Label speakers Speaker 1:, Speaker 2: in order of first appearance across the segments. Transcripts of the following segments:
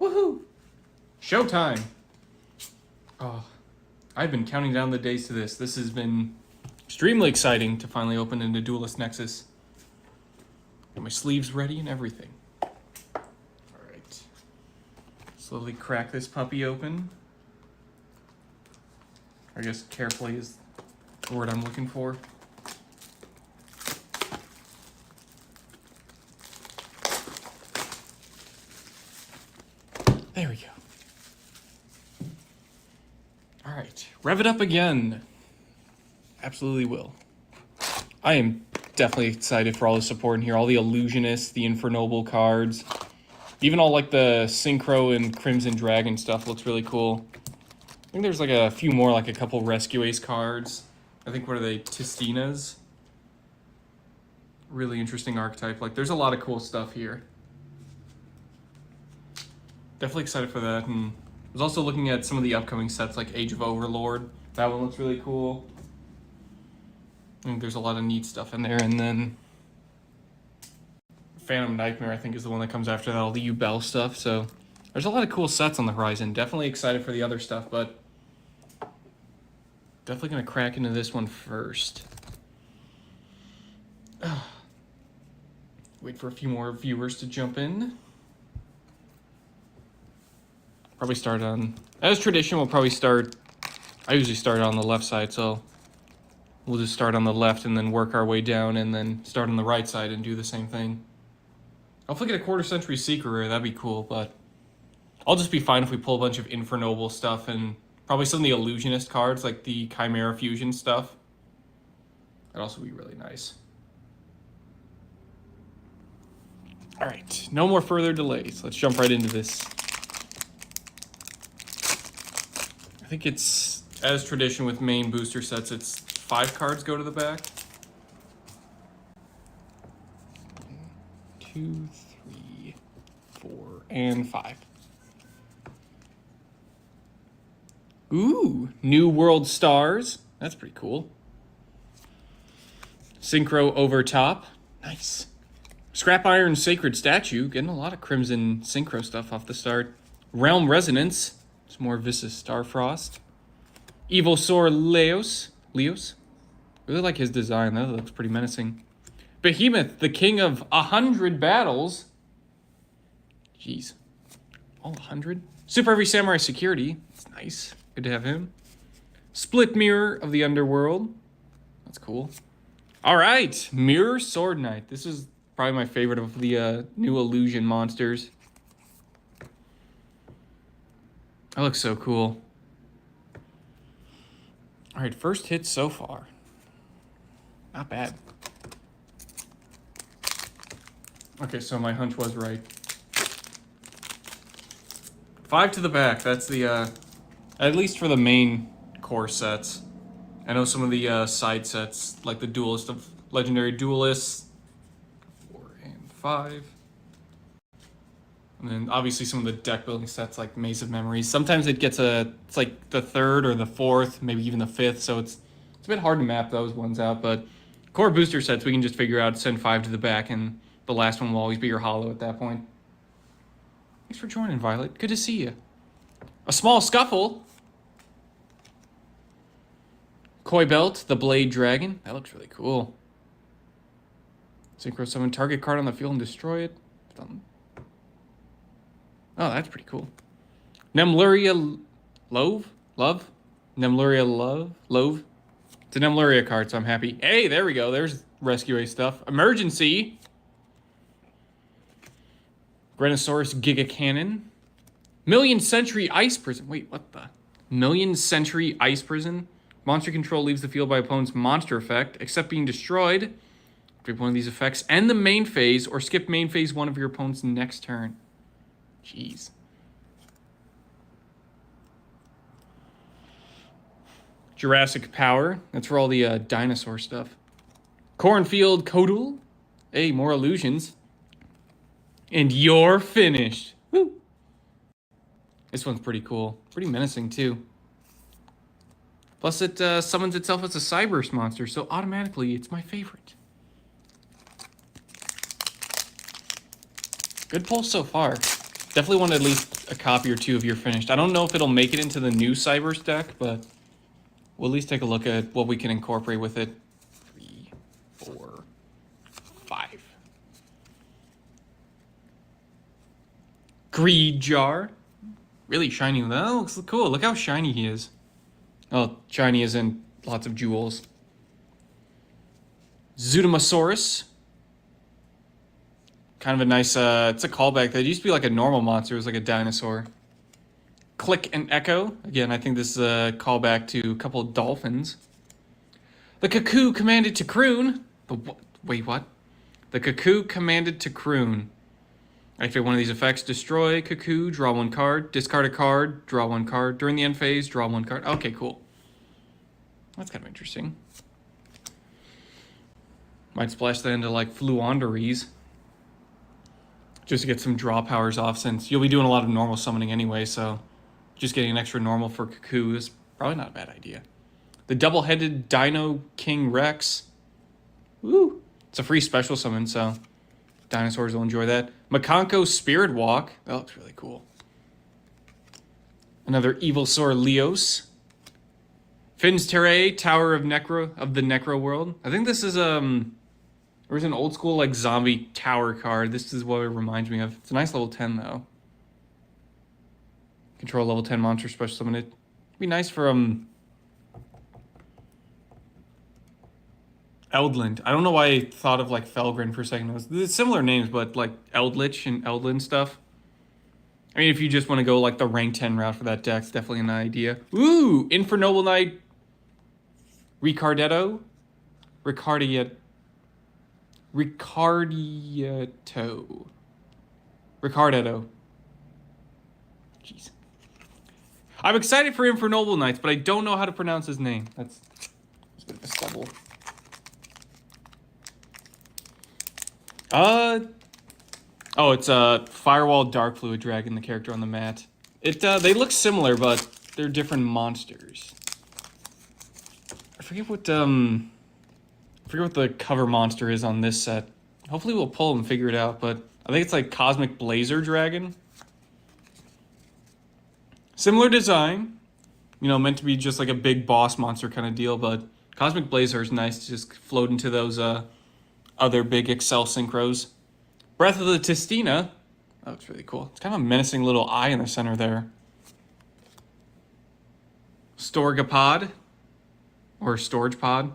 Speaker 1: Woohoo! Showtime! Oh, I've been counting down the days to this. This has been extremely exciting to finally open into Duelist Nexus. Got my sleeves ready and everything. Alright. Slowly crack this puppy open. I guess carefully is the word I'm looking for. There we go. Alright, rev it up again. Absolutely will. I am definitely excited for all the support in here. All the Illusionists, the Infernoble cards. Even all like the Synchro and Crimson Dragon stuff looks really cool. I think there's like a few more, like a couple Rescue Ace cards. I think, what are they? Tistinas? Really interesting archetype. Like, there's a lot of cool stuff here. Definitely excited for that. And I was also looking at some of the upcoming sets, like Age of Overlord. That one looks really cool. I think there's a lot of neat stuff in there. And then Phantom Nightmare, I think, is the one that comes after that, all the YuGiOh stuff. So there's a lot of cool sets on the horizon. Definitely excited for the other stuff, but definitely going to crack into this one first. Wait for a few more viewers to jump in. Probably start on, as tradition, we'll probably start, I usually start on the left side, so we'll just start on the left and then work our way down and then start on the right side and do the same thing. Hopefully get a quarter century Secret Rare, that'd be cool, but I'll just be fine if we pull a bunch of Infernoble stuff and probably some of the Illusionist cards, like the Chimera Fusion stuff. That'd also be really nice. All right, no more further delays. Let's jump right into this. I think it's, as tradition with main booster sets, it's 5 cards go to the back. 1, 2, 3, 4, and 5. Ooh, New World Stars. That's pretty cool. Synchro over top. Nice. Scrap Iron Sacred Statue. Getting a lot of Crimson Synchro stuff off the start. Realm Resonance. Some more Viscous Starfrost. Evil Sor Leos. Really like his design. That looks pretty menacing. Behemoth, the king of 100 battles. Jeez. All 100? Super Heavy Samurai Security. That's nice. Good to have him. Split Mirror of the Underworld. That's cool. All right. Mirror Sword Knight. This is probably my favorite of the new Illusion monsters. That looks so cool. All right, first hit so far. Not bad. Okay, so my hunch was right. 5 to the back. That's the, at least for the main core sets. I know some of the side sets, like the Duelist of Legendary Duelists. 4 and 5. And then obviously some of the deck building sets like Maze of Memories. Sometimes it gets it's like the 3rd or the 4th, maybe even the 5th. So it's a bit hard to map those ones out. But core booster sets, we can just figure out, send 5 to the back, and the last one will always be your holo at that point. Thanks for joining, Violet. Good to see you. A Small Scuffle. Koi Belt, the Blade Dragon. That looks really cool. Synchro summon target card on the field and destroy it. Oh, that's pretty cool. Nemluria Love? Nemluria Love? It's a Nemluria card, so I'm happy. Hey, there we go. There's Rescue Ace stuff. Emergency. Grenosaurus Giga Cannon. Million Century Ice Prison. Wait, what the? Million Century Ice Prison. Monster control leaves the field by opponent's monster effect, except being destroyed. Pick one of these effects, end the main phase, or skip main phase 1 of your opponent's next turn. Jeez. Jurassic Power. That's for all the dinosaur stuff. Cornfield Codal. Hey, more illusions. And you're finished. Woo. This one's pretty cool. Pretty menacing, too. Plus, it summons itself as a Cyberse monster, so automatically it's my favorite. Good pull so far. Definitely want at least a copy or two of your finished. I don't know if it'll make it into the new Cybers deck, but we'll at least take a look at what we can incorporate with it. 3, 4, 5. Greed Jar. Really shiny. That looks cool. Look how shiny he is. Oh, shiny is in lots of jewels. Zootomosaurus. Kind of a nice, it's a callback. That used to be like a normal monster. It was like a dinosaur. Click and Echo. Again, I think this is a callback to a couple of dolphins. The Cuckoo commanded to croon. Wait, what? The Cuckoo commanded to croon. Activate one of these effects. Destroy Cuckoo, draw 1 card. Discard a card, draw 1 card. During the end phase, draw 1 card. Okay, cool. That's kind of interesting. Might splash that into like Fluonderies. Just to get some draw powers off, since you'll be doing a lot of normal summoning anyway, so just getting an extra normal for Cuckoo is probably not a bad idea. The double-headed Dino King Rex. Woo! It's a free special summon, so dinosaurs will enjoy that. Makanko Spirit Walk. That looks really cool. Another Evilsaur Leos. Finn's Terrae, Tower of the Necro World. I think this is there's an old school like zombie tower card. This is what it reminds me of. It's a nice level 10 though. Control level 10 monster special summon. It'd be nice for Eldland. I don't know why I thought of like Felgren for a second. It's similar names, but like Eldritch and Eldland stuff. I mean, if you just want to go like the rank 10 route for that deck, it's definitely an idea. Ooh, Infernoble Knight. Ricardetto. Ricardetto. Jeez. I'm excited for Infernoble Knights, but I don't know how to pronounce his name. That's a bit of a stubble. Oh, it's a Firewall Dark Fluid Dragon, the character on the mat. They look similar, but they're different monsters. I forget what the cover monster is on this set. Hopefully we'll pull and figure it out, but I think it's like Cosmic Blazer Dragon. Similar design, you know, meant to be just like a big boss monster kind of deal, but Cosmic Blazer is nice to just float into those other big Excel synchros. Breath of the Tistina. That looks really cool. It's kind of a menacing little eye in the center there. Storgapod. Or Storage Pod.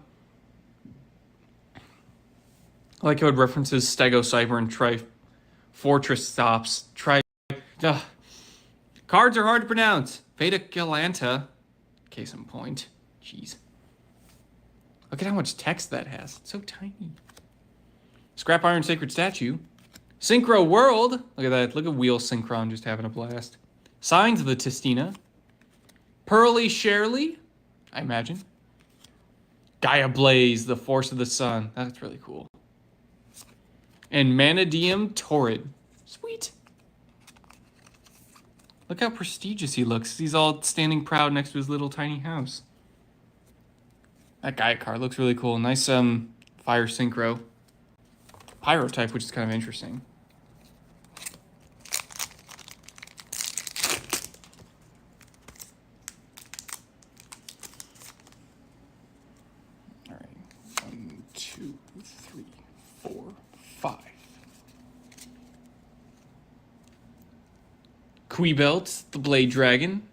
Speaker 1: I like how it references Stegocyber and Fortress Stops. Cards are hard to pronounce. Veda Galanta. Case in point. Jeez. Look at how much text that has. It's so tiny. Scrap Iron Sacred Statue. Synchro World. Look at that. Look at Wheel Synchron just having a blast. Signs of the Tistina. Pearly Sherley. I imagine. Gaia Blaze, the Force of the Sun. That's really cool. And Manadium Torrid. Sweet. Look how prestigious he looks. He's all standing proud next to his little tiny house. That Gaia card looks really cool. Nice fire synchro. Pyro type, which is kind of interesting. All right. 1, 2, 3, 4, 5. Quibelt, the Blade Dragon.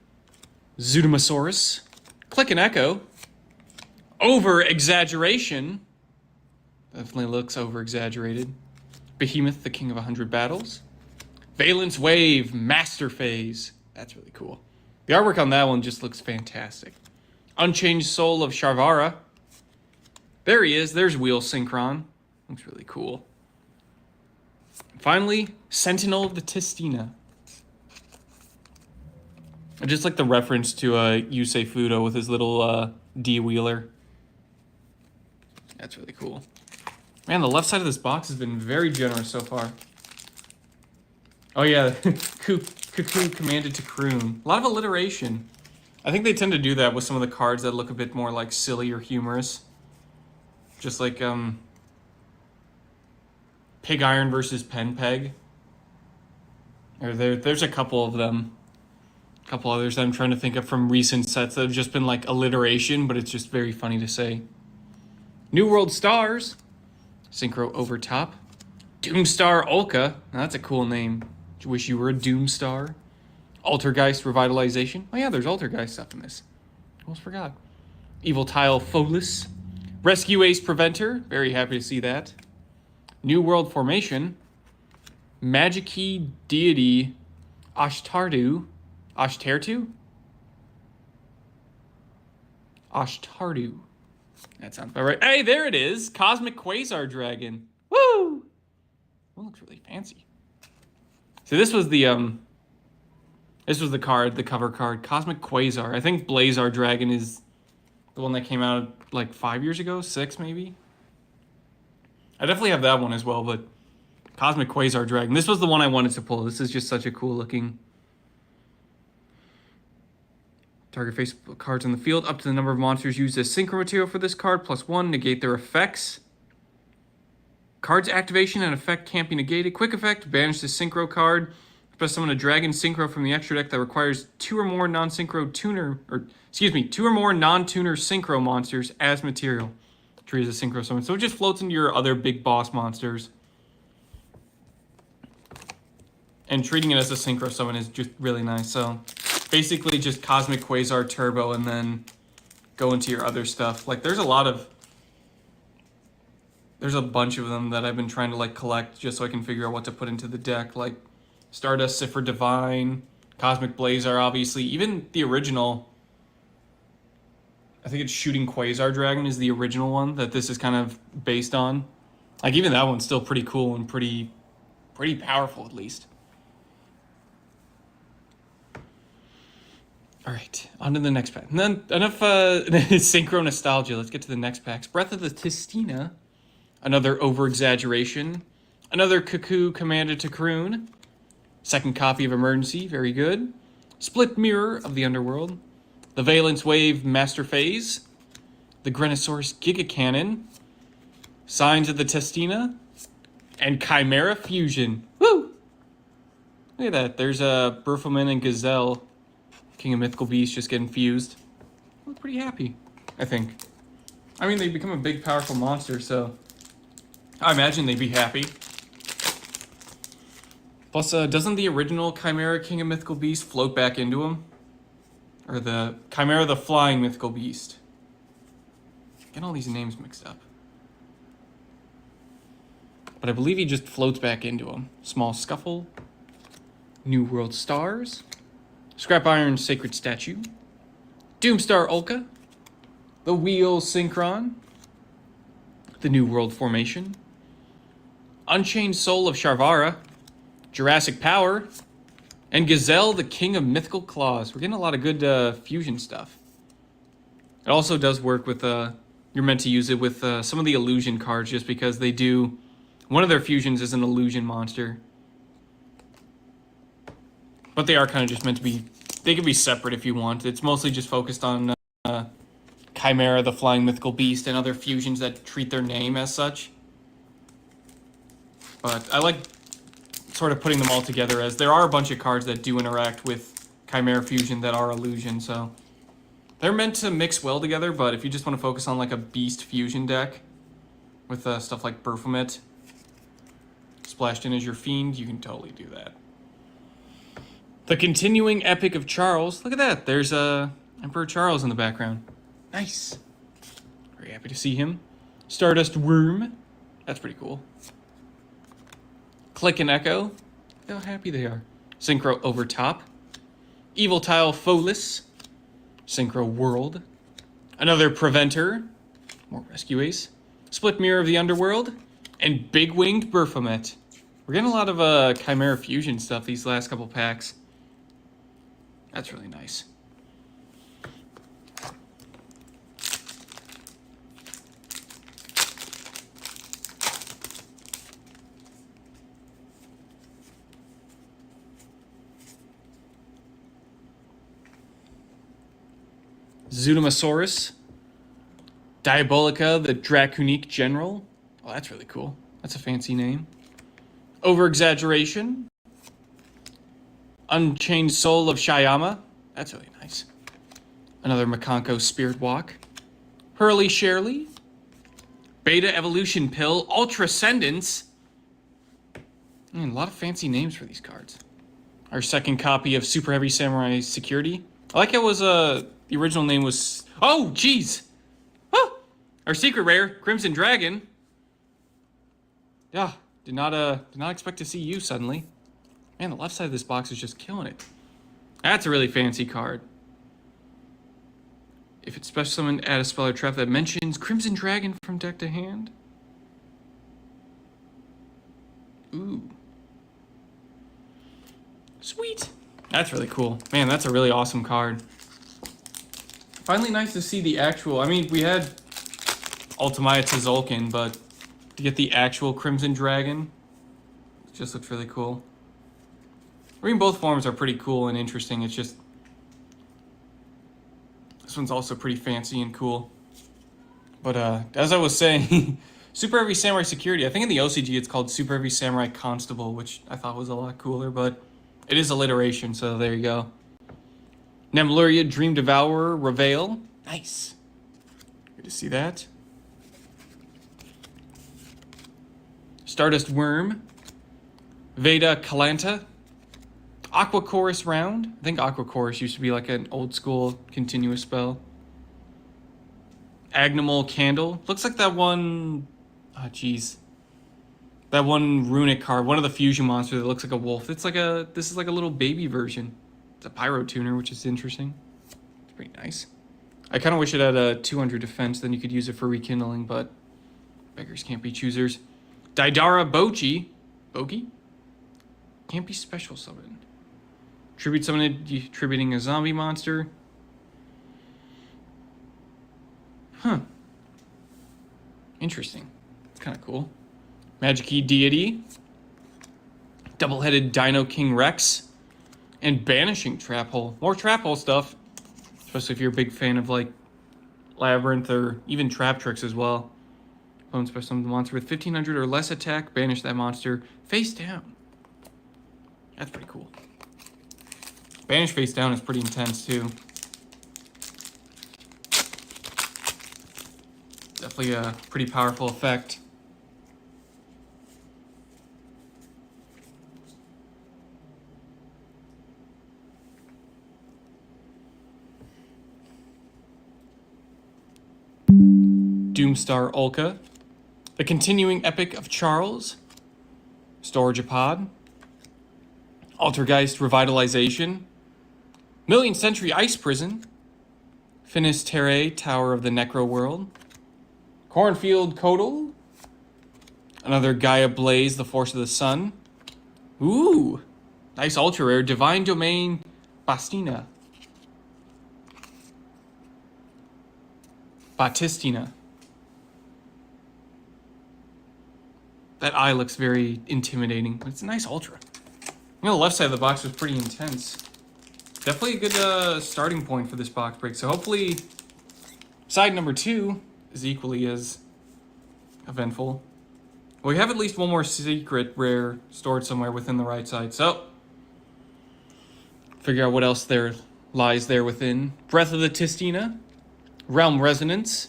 Speaker 1: Zootomosaurus. Click and Echo. Over Exaggeration. Definitely looks over-exaggerated. Behemoth, the King of 100 Battles. Valence Wave, Master Phase. That's really cool. The artwork on that one just looks fantastic. Unchanged Soul of Sharvara. There he is. There's Wheel Synchron. Looks really cool. Finally, Sentinel of the Tistina. I just like the reference to Yusei Fudo with his little D-wheeler. That's really cool. Man, the left side of this box has been very generous so far. Oh yeah, Cuckoo commanded to croon. A lot of alliteration. I think they tend to do that with some of the cards that look a bit more like silly or humorous. Just like Pig Iron versus Pen Peg. Or there's a couple of them. A couple others that I'm trying to think of from recent sets that have just been like alliteration, but it's just very funny to say. New World Stars. Synchro over top. Doomstar Olka. Now that's a cool name. Wish you were a Doomstar. Altergeist Revitalization. Oh yeah, there's Altergeist stuff in this. Almost forgot. Evil Tile Folis. Rescue Ace Preventer. Very happy to see that. New World Formation. Magic-Key Deity Ashtardu. Ashtartu? Ashtardu. That sounds about right. Hey, there it is. Cosmic Quasar Dragon. Woo! That looks really fancy. So this was the card, the cover card. Cosmic Quasar. I think Blazar Dragon is the one that came out like 5 years ago, 6 maybe. I definitely have that one as well, but Cosmic Quasar Dragon. This was the one I wanted to pull. This is just such a cool looking. Target face cards on the field up to the number of monsters used as synchro material for this card, +1, negate their effects. Card's activation and effect can't be negated. Quick effect, banish the synchro card. Press summon a dragon synchro from the extra deck that requires 2 or more non-tuner synchro monsters as material. Treat as a synchro summon. So it just floats into your other big boss monsters. And treating it as a synchro summon is just really nice. So basically just Cosmic Quasar Turbo and then go into your other stuff. Like there's a bunch of them that I've been trying to like collect just so I can figure out what to put into the deck. Like Stardust Cipher Divine, Cosmic Blazar, obviously. Even the original, I think it's Shooting Quasar Dragon is the original one that this is kind of based on. Like even that one's still pretty cool and pretty powerful at least. All right, on to the next pack. And then enough synchro nostalgia. Let's get to the next packs. Breath of the Tistina. Another over-exaggeration. Another Cuckoo Commander to Kroon. Second copy of Emergency, very good. Split Mirror of the Underworld. The Valence Wave Master Phase. The Grenosaurus Giga Cannon. Signs of the Testina. And Chimera Fusion. Woo! Look at that. There's a Berfelman and Gazelle. King of Mythical Beasts just getting fused. I'm pretty happy, I think. I mean, they become a big, powerful monster, so I imagine they'd be happy. Plus, doesn't the original Chimera King of Mythical Beast float back into him? Or the Chimera the Flying Mythical Beast? Getting all these names mixed up. But I believe he just floats back into him. Small Scuffle. New World Stars. Scrap Iron Sacred Statue. Doomstar Olka. The Wheel Synchron. The New World Formation. Unchained Soul of Sharvara. Jurassic Power. And Gazelle, the King of Mythical Claws. We're getting a lot of good fusion stuff. It also does work with, you're meant to use it with some of the illusion cards just because they do, one of their fusions is an illusion monster. But they are kind of just meant to be, they can be separate if you want. It's mostly just focused on Chimera, the Flying Mythical Beast, and other fusions that treat their name as such. But I like sort of putting them all together as there are a bunch of cards that do interact with Chimera Fusion that are illusion, so they're meant to mix well together, but if you just want to focus on like a Beast Fusion deck with stuff like Berfelmet splashed in as your Fiend, you can totally do that. The Continuing Epic of Charles. Look at that. There's Emperor Charles in the background. Nice. Very happy to see him. Stardust Worm. That's pretty cool. Click and Echo. Look how happy they are. Synchro over top. Evil Tile Folis. Synchro World. Another Preventer. More Rescue Ace. Split Mirror of the Underworld. And Big Winged Berfelmet. We're getting a lot of Chimera Fusion stuff these last couple packs. That's really nice. Zootomosaurus. Diabolica, the Draconique General. Oh, that's really cool. That's a fancy name. Over-exaggeration. Unchained Soul of Shyama. That's really nice. Another Makanko Spirit Walk. Hurley Sherley. Beta Evolution Pill. Ultrascendence. Man, a lot of fancy names for these cards. Our second copy of Super Heavy Samurai Security. I like it was, the original name was... Oh, jeez! Ah! Our secret rare, Crimson Dragon. Yeah, did not expect to see you suddenly. Man, the left side of this box is just killing it. That's a really fancy card. If it's special summoned, add a spell or trap that mentions Crimson Dragon from deck to hand. Ooh. Sweet. That's really cool. Man, that's a really awesome card. Finally nice to see the actual... I mean, we had Ultimaya Tzolk'in, but to get the actual Crimson Dragon, it just looks really cool. I mean, both forms are pretty cool and interesting. It's just... This one's also pretty fancy and cool. But as I was saying, Super Heavy Samurai Security, I think in the OCG it's called Super Heavy Samurai Constable, which I thought was a lot cooler, but it is alliteration, so there you go. Nemluria, Dream Devourer, Reveal. Nice. Good to see that. Stardust Worm. Veda Kalanta. Aqua Chorus Round. I think Aqua Chorus used to be like an old school continuous spell. Agnimal Candle. Looks like that one... Ah, jeez. That one runic card, one of the fusion monsters that looks like a wolf. It's like a... This is like a little baby version. It's a Pyro Tuner, which is interesting. It's pretty nice. I kind of wish it had a 200 defense, then you could use it for rekindling, but beggars can't be choosers. Daidara Bochi. Bogi? Can't be special summoned. Tribute summoned, tributing a zombie monster. Huh. Interesting. It's kind of cool. Magic Key Deity. Double-headed Dino King Rex. And Banishing Trap Hole. More Trap Hole stuff. Especially if you're a big fan of, like, Labyrinth or even Trap Tricks as well. Opponent special summon the monster with 1500 or less attack. Banish that monster face down. That's pretty cool. Banish face down is pretty intense, too. Definitely a pretty powerful effect. Doomstar Ulka. The Continuing Epic of Charles. Storagepod. Altergeist Revitalization. Million Century Ice Prison. Finis Terrae, Tower of the Necro World. Cornfield Codal. Another Gaia Blaze, The Force of the Sun. Ooh! Nice ultra rare. Divine Domain Bastina. Batistina. That eye looks very intimidating, but it's a nice ultra. You know, the left side of the box was pretty intense. Definitely a good starting point for this box break. So hopefully side number 2 is equally as eventful. Well, we have at least one more secret rare stored somewhere within the right side. So figure out what else there lies there within. Breath of the Tistina. Realm Resonance.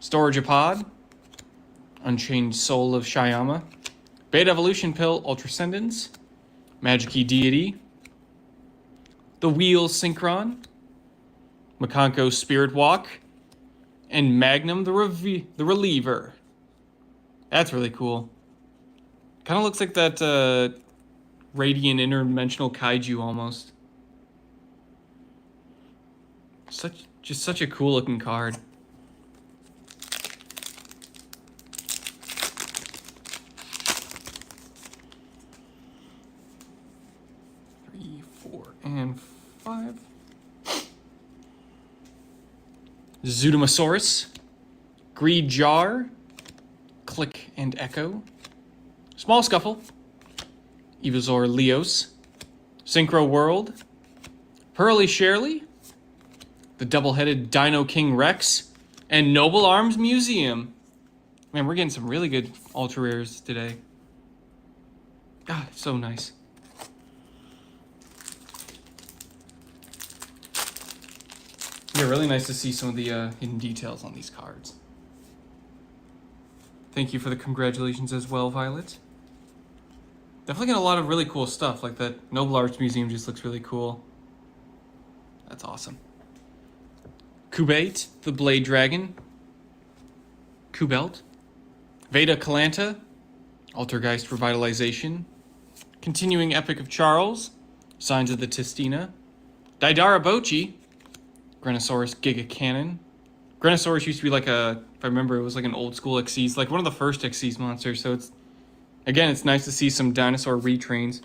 Speaker 1: Storagepod. Unchained Soul of Shyama. Beta Evolution Pill, Ultrascendence. Magic Key Deity. The Wheel Synchron. Makanko Spirit Walk. And Magnum the Reliever. That's really cool. Kind of looks like that Radiant Interdimensional Kaiju almost. Just such a cool looking card. And 5. Zudomasaurus. Greed Jar. Click and Echo. Small Scuffle. Evazor Leos. Synchro World. Hurley Sherley. The double-headed Dino King Rex. And Noble Arms Museum. Man, we're getting some really good ultra rares today. God, so nice. Yeah, really nice to see some of the hidden details on these cards. Thank you for the congratulations as well, Violet. Definitely got a lot of really cool stuff, like that Noble Arts Museum just looks really cool. That's awesome. Kubate, the Blade Dragon. Kubelt. Veda Kalanta, Altergeist Revitalization. Continuing Epic of Charles, Signs of the Tistina. Daidara Bochi, Grenosaurus Giga Cannon. Grenosaurus used to be like a, if I remember, it was like an old school Xyz, like one of the first Xyz monsters, so it's, again, it's nice to see some dinosaur retrains.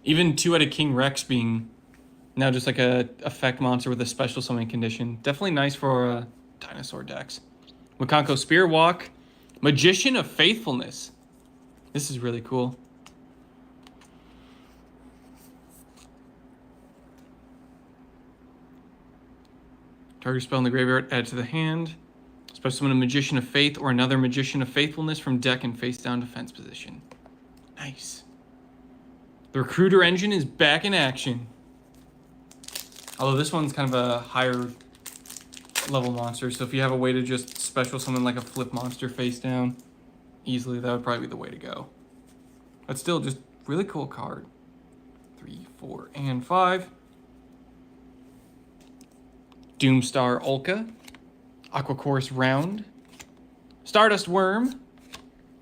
Speaker 1: Even two-headed King Rex being now just like a effect monster with a special summoning condition. Definitely nice for dinosaur decks. Makanko Spearwalk, Magician of Faithfulness. This is really cool. Target spell in the graveyard, add to the hand. Special summon a Magician of Faith or another Magician of Faithfulness from deck and face down defense position. Nice. The Recruiter Engine is back in action. Although this one's kind of a higher level monster, so if you have a way to just special summon like a flip monster face down easily, that would probably be the way to go. But still, just really cool card. 3, 4, and 5. Doomstar Ulka, Aquacourse Round, Stardust Worm,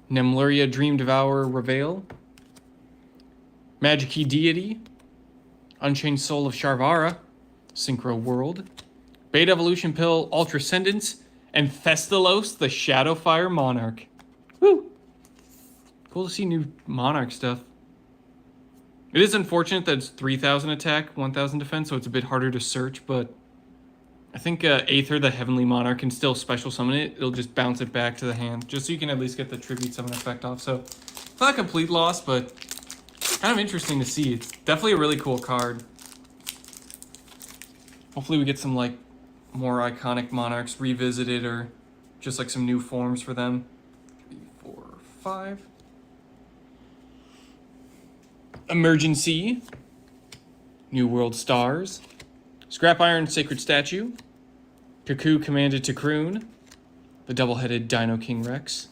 Speaker 1: Nemluria Dream Devourer Reveal, Magic Key Deity, Unchained Soul of Sharvara, Synchro World, Beta Evolution Pill Ultrascendence, and Thestalos the Shadowfire Monarch. Woo! Cool to see new Monarch stuff. It is unfortunate that it's 3,000 attack, 1,000 defense, so it's a bit harder to search, but I think Aether, the Heavenly Monarch, can still special summon it. It'll just bounce it back to the hand, just so you can at least get the Tribute Summon effect off. So, it's not a complete loss, but kind of interesting to see. It's definitely a really cool card. Hopefully we get some, like, more iconic Monarchs revisited, or just, like, some new forms for them. 3, 4, 5. Emergency. New World Stars. Scrap Iron Sacred Statue. Cuckoo Commanded to Croon. The Double-Headed Dino King Rex.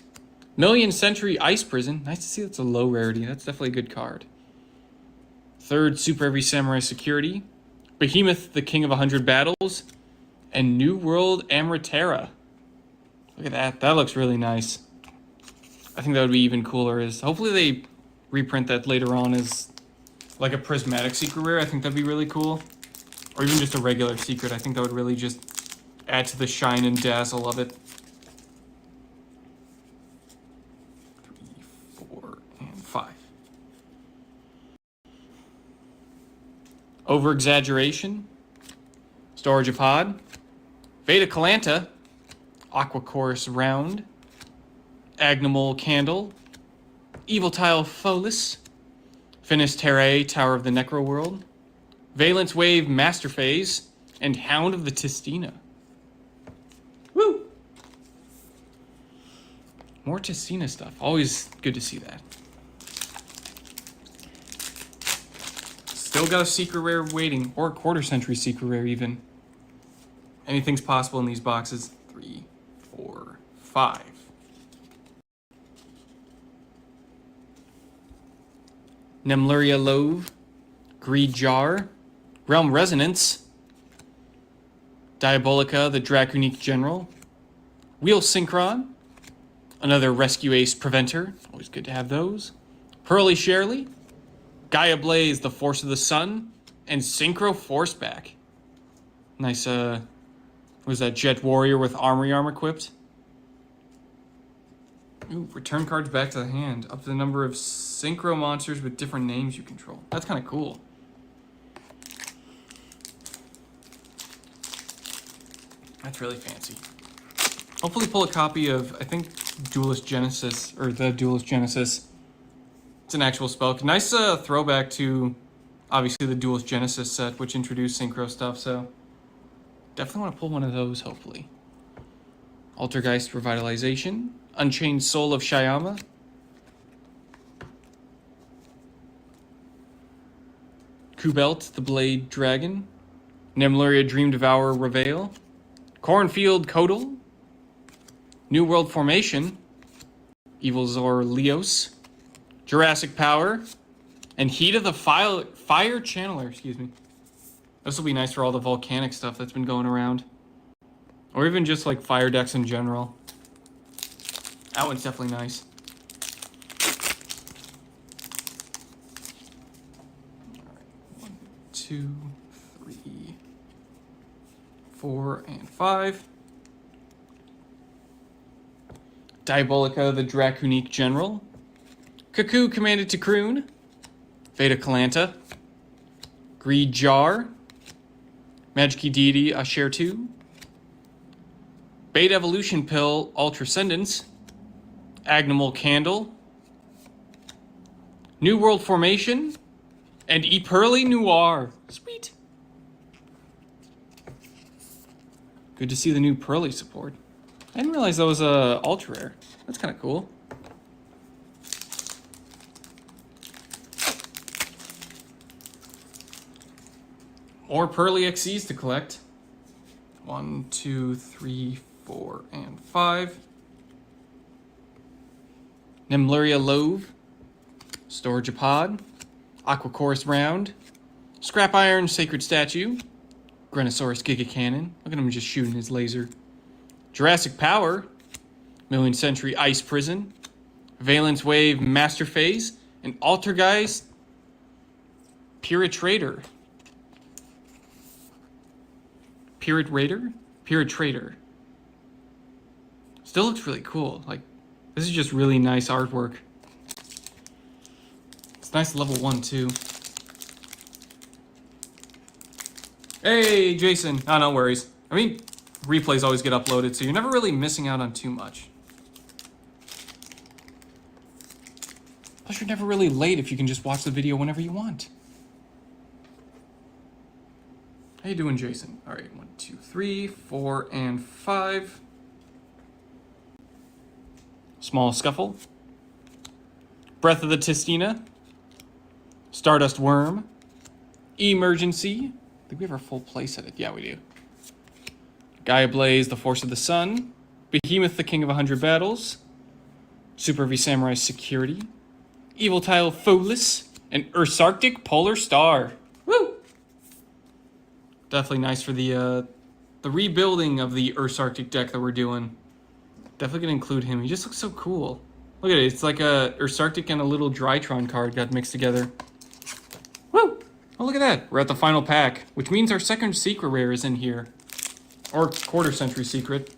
Speaker 1: Million Century Ice Prison. Nice to see that's a low rarity. That's definitely a good card. Third Super Heavy Samurai Security. Behemoth, the King of 100 Battles. And New World Amritera. Look at that. That looks really nice. I think that would be even cooler. Is hopefully they reprint that later on as like a prismatic secret rare. I think that'd be really cool. Or even just a regular secret. I think that would really just add to the shine and dazzle of it. 3, 4, and 5. Over-exaggeration. Storage of Pod. Veda Kalanta. Aquacourse Round. Agnemol Candle. Evil Tile Folis. Finis Terrae, Tower of the Necro World. Valence Wave Master Phase. And Hound of the Tistina. Woo! More Tistina stuff. Always good to see that. Still got a secret rare waiting. Or a quarter century secret rare even. Anything's possible in these boxes. 3, 4, 5. Nemluria Love. Greed Jar. Realm Resonance. Diabolica, the Draconic General. Wheel Synchron. Another Rescue Ace Preventer. Always good to have those. Pearly Sherley. Gaia Blaze, the Force of the Sun. And Synchro Forceback. Nice, was that Jet Warrior with Armory Arm equipped? Ooh, return cards back to the hand. Up to the number of Synchro monsters with different names you control. That's kind of cool. That's really fancy. Hopefully pull a copy of, I think, Duelist Genesis, or the Duelist Genesis. It's an actual spell. Nice throwback to, obviously, the Duelist Genesis set, which introduced Synchro stuff, so definitely want to pull one of those, hopefully. Altergeist Revitalization. Unchained Soul of Shyama. Kubelt, the Blade Dragon. Nemluria Dream Devourer Reveal. Cornfield Codal. New World Formation. Evil Zor Leos. Jurassic Power. And Heat of the Fire Channeler, excuse me. This will be nice for all the volcanic stuff that's been going around. Or even just like fire decks in general. That one's definitely nice. Alright, 1, 2, 3, 4, and 5. Diabolica, the Draconique General. Cuckoo Commanded to Croon. Veda Calanta. Greed Jar. Magic Deity Asher 2. Bait Evolution Pill Ultrascendence. Agnimal Candle. New World Formation. And Eperly Noir. Sweet. Good to see the new Pearly support. I didn't realize that was a ultra rare. That's kind of cool. More Pearly XCs to collect. 1, 2, 3, 4, and 5. Nemluria Love. Storage Pod. Aquacorus Round. Scrap Iron Sacred Statue. Grenosaurus Giga Cannon. Look at him just shooting his laser. Jurassic Power. Million Century Ice Prison. Valence Wave Master Phase. And Altergeist Pirate Trader. Pirate Trader. Still looks really cool. Like, this is just really nice artwork. It's nice level 1 too. Hey, Jason. Oh, no worries. I mean, replays always get uploaded, so you're never really missing out on too much. Plus, you're never really late if you can just watch the video whenever you want. How you doing, Jason? All right, 1, 2, 3, 4, and 5. Small Scuffle. Breath of the Tistina. Stardust Worm. Emergency. I think we have our full playset. Yeah, we do. Gaia Blaze, the Force of the Sun. Behemoth, the King of 100 Battles. Super V Samurai Security. Evil Tile Folis. And Ursarctic Polar Star. Woo! Definitely nice for the rebuilding of the Ursarctic deck that we're doing. Definitely gonna include him. He just looks so cool. Look at it. It's like a Ursarctic and a little Drytron card got mixed together. Woo! Oh, look at that. We're at the final pack, which means our second secret rare is in here. Or quarter century secret.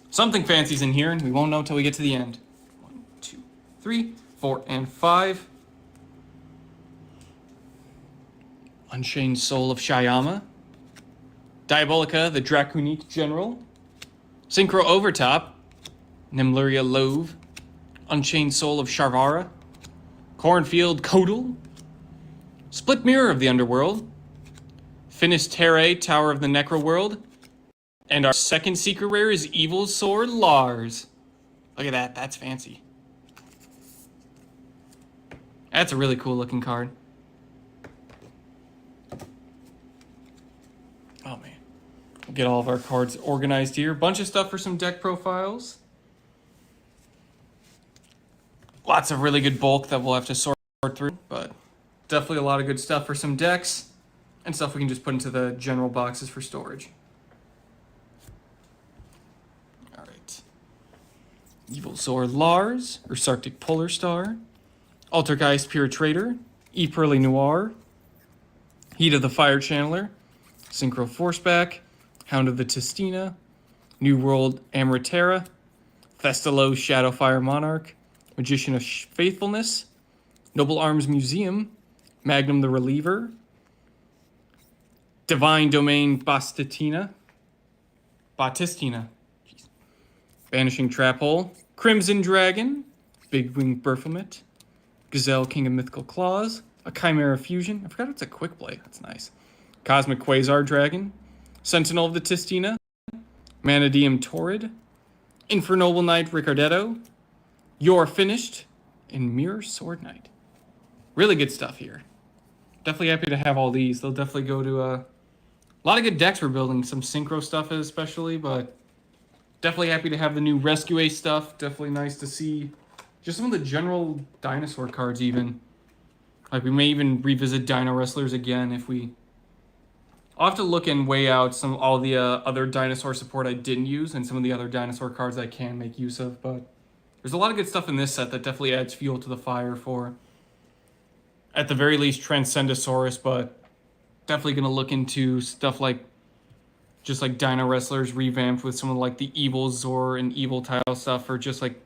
Speaker 1: Something fancy's in here, and we won't know until we get to the end. 1, 2, 3, 4, and 5. Unchained Soul of Shyama. Diabolica, the Draconique General. Synchro Overtop. Nemluria Love. Unchained Soul of Sharvara. Cornfield Codal. Split Mirror of the Underworld. Finis Terrae, Tower of the Necroworld. And our second secret rare is Evil Sword Lars. Look at that, that's fancy. That's a really cool looking card. Oh man. We'll get all of our cards organized here. Bunch of stuff for some deck profiles. Lots of really good bulk that we'll have to sort through, but definitely a lot of good stuff for some decks and stuff we can just put into the general boxes for storage. All right. Evil Zor Lars, Ursarctic Polar Star, Altergeist Pure Trader, Eperly Noir, Heat of the Fire Channeler, Synchro Forceback, Hound of the Tistina, New World Amritera, Thestalo Shadowfire Monarch, Magician of Faithfulness, Noble Arms Museum, Magnum the Reliever, Divine Domain Batistina, Banishing Trap Hole, Crimson Dragon, Big Wing Berthelmet, Gazelle King of Mythical Claws, a Chimera Fusion. I forgot it's a quick play. That's nice. Cosmic Quasar Dragon, Sentinel of the Tistina, Manadium Torrid, Infernoble Knight Ricardetto, You're Finished, and Mirror Sword Knight. Really good stuff here. definitely happy to have all these. They'll definitely go to a lot of good decks we're building. Some Synchro stuff especially, but definitely happy to have the new Rescue Ace stuff. Definitely nice to see just some of the general dinosaur cards even. Like we may even revisit Dino Wrestlers again if we... I'll have to look and weigh out all the other dinosaur support I didn't use and some of the other dinosaur cards I can make use of, but there's a lot of good stuff in this set that definitely adds fuel to the fire for, at the very least, Transcendosaurus, but definitely going to look into stuff like just like Dino Wrestlers revamped with some of like the Evil Zor and Evil Tile stuff, or just like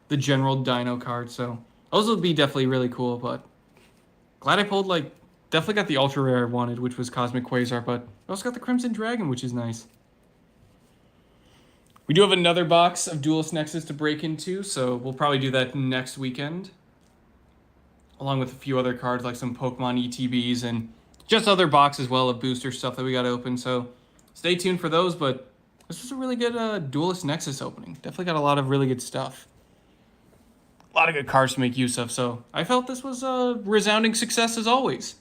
Speaker 1: the general Dino cards. So those would be definitely really cool, but glad I pulled like, definitely got the ultra rare I wanted, which was Cosmic Quasar, but I also got the Crimson Dragon, which is nice. We do have another box of Duelist Nexus to break into, so we'll probably do that next weekend, along with a few other cards like some Pokemon ETBs and just other boxes as well of booster stuff that we got open. So stay tuned for those, but this was a really good Duelist Nexus opening. Definitely got a lot of really good stuff. A lot of good cards to make use of, so I felt this was a resounding success as always.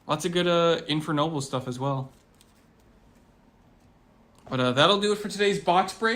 Speaker 1: Lots of good Infernoble stuff as well. But that'll do it for today's box break.